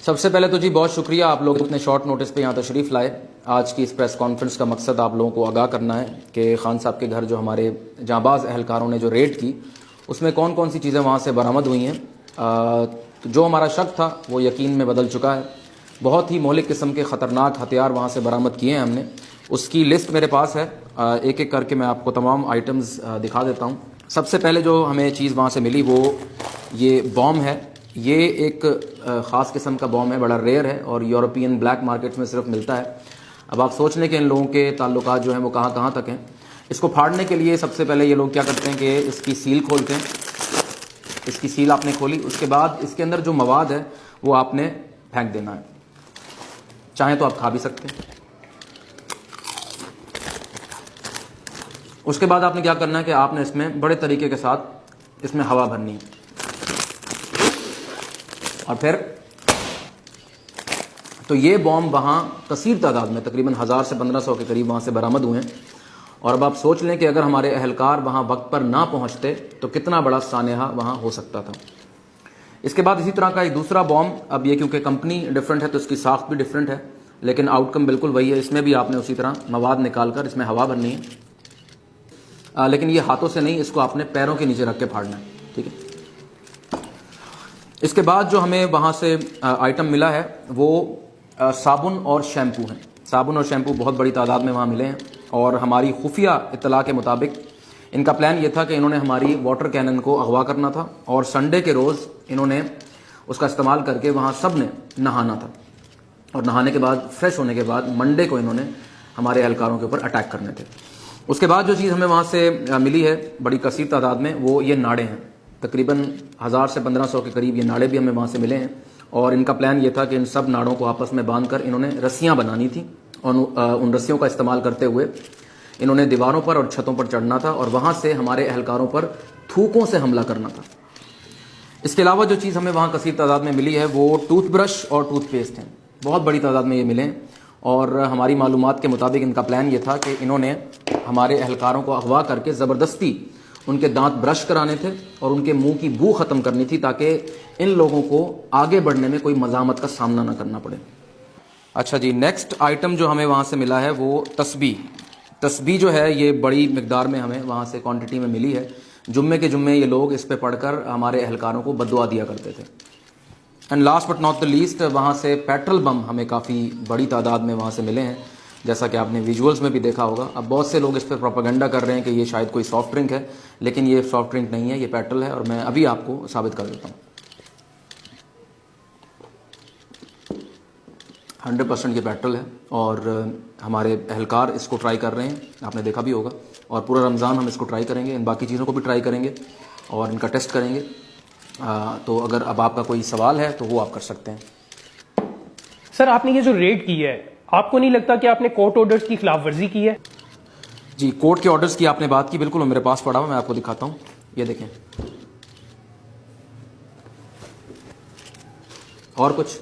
सबसे पहले तो जी बहुत शुक्रिया, आप लोग इतने शॉर्ट नोटिस पे यहाँ तशरीफ़ लाए। आज की इस प्रेस कॉन्फ्रेंस का मकसद आप लोगों को आगाह करना है कि खान साहब के घर जो हमारे जांबाज अहलकारों ने जो रेड की उसमें कौन कौन सी चीज़ें वहाँ से बरामद हुई हैं। तो जो हमारा शक था वो यकीन में बदल चुका है। बहुत ही मौलिक किस्म के ख़तरनाक हथियार वहाँ से बरामद किए हैं हमने। उसकी लिस्ट मेरे पास है, एक एक करके मैं आपको तमाम आइटम्स दिखा देता हूँ। सबसे पहले जो हमें चीज़ वहाँ से मिली वो ये बॉम्ब है। ये एक ख़ास किस्म का बॉम्ब है, बड़ा रेयर है और यूरोपियन ब्लैक मार्केट्स में सिर्फ मिलता है। अब आप सोच लें कि इन लोगों के ताल्लुकात जो हैं वो कहाँ कहाँ तक हैं। इसको फाड़ने के लिए सबसे पहले ये लोग क्या करते हैं कि इसकी सील खोलते हैं। इसकी सील आपने खोली, उसके बाद इसके अंदर जो मवाद है वो आपने फेंक देना है। चाहें तो आप खा भी सकते हैं। उसके बाद आपने क्या करना है कि आपने इसमें बड़े तरीके के साथ इसमें हवा भरनी है और फिर तो ये बॉम्ब वहाँ कसीर तादाद में तकरीबन 1000 से 1500 के करीब वहाँ से बरामद हुए हैं। और अब आप सोच लें कि अगर हमारे अहलकार वहाँ वक्त पर ना पहुँचते तो कितना बड़ा सानेहा वहाँ हो सकता था। इसके बाद इसी तरह का एक दूसरा बॉम्ब, अब ये क्योंकि कंपनी डिफरेंट है तो इसकी साख्त भी डिफरेंट है, लेकिन आउटकम बिल्कुल वही है। इसमें भी आपने उसी तरह मवाद निकाल कर इसमें हवा भरनी है, लेकिन ये हाथों से नहीं, इसको आपने पैरों के नीचे रख के फाड़ना है, ठीक है। इसके बाद जो हमें वहाँ से आइटम मिला है वो साबुन और शैम्पू हैं। साबुन और शैम्पू बहुत बड़ी तादाद में वहाँ मिले हैं और हमारी खुफिया इत्तला के मुताबिक इनका प्लान ये था कि इन्होंने हमारी वाटर कैनन को अगवा करना था और संडे के रोज़ इन्होंने उसका इस्तेमाल करके वहाँ सब ने नहाना था और नहाने के बाद फ्रेश होने के बाद मंडे को इन्होंने हमारे एहलकारों के ऊपर अटैक करने थे। उसके बाद जो चीज़ हमें वहाँ से मिली है बड़ी कसीर तादाद में वो ये नाड़े हैं। तकरीबन 1000 से 1500 के करीब ये नाड़े भी हमें वहाँ से मिले हैं और इनका प्लान ये था कि इन सब नाड़ों को आपस में बांधकर इन्होंने रस्सियाँ बनानी थी और उन रस्सियों का इस्तेमाल करते हुए इन्होंने दीवारों पर और छतों पर चढ़ना था और वहाँ से हमारे अहलकारों पर थूकों से हमला करना था। इसके अलावा जो चीज़ हमें वहाँ कसीर तादाद में मिली है वो टूथब्रश और टूथपेस्ट हैं। बहुत बड़ी तादाद में ये मिले हैं और हमारी मालूमात के मुताबिक इनका प्लान ये था कि इन्होंने हमारे अहलकारों को अगवा करके ज़बरदस्ती उनके दांत ब्रश कराने थे और उनके मुंह की बू ख़त्म करनी थी ताकि इन लोगों को आगे बढ़ने में कोई मज़ामत का सामना ना करना पड़े। अच्छा जी, नेक्स्ट आइटम जो हमें वहाँ से मिला है वो तस्बीह जो है ये बड़ी मिकदार में हमें वहाँ से क्वांटिटी में मिली है। जुम्मे के जुम्मे ये लोग इस पे पढ़कर हमारे अहलकारों को बद्दुआ दिया करते थे। And last but not the least, वहाँ से पेट्रोल बम हमें काफ़ी बड़ी तादाद में वहाँ से मिले हैं, जैसा कि आपने विजुअल्स में भी देखा होगा। अब बहुत से लोग इस पर प्रोपेगेंडा कर रहे हैं कि ये शायद कोई सॉफ्ट ड्रिंक है, लेकिन ये सॉफ्ट ड्रिंक नहीं है, ये पेट्रोल है और मैं अभी आपको साबित कर देता हूँ। 100% ये पेट्रोल है और हमारे अहलकार इसको ट्राई कर रहे हैं, आपने देखा भी होगा। और पूरा रमज़ान हम इसको ट्राई करेंगे, इन बाकी चीज़ों को भी ट्राई करेंगे और इनका टेस्ट करेंगे। तो अगर अब आपका कोई सवाल है तो वो आप कर सकते हैं। सर, आपने ये जो रेड की है, आपको नहीं लगता कि आपने कोर्ट ऑर्डर्स की खिलाफ वर्जी की है? जी, कोर्ट के ऑर्डर्स की आपने बात की, बिल्कुल मेरे पास पड़ा हुआ, मैं आपको दिखाता हूँ। ये देखें। और कुछ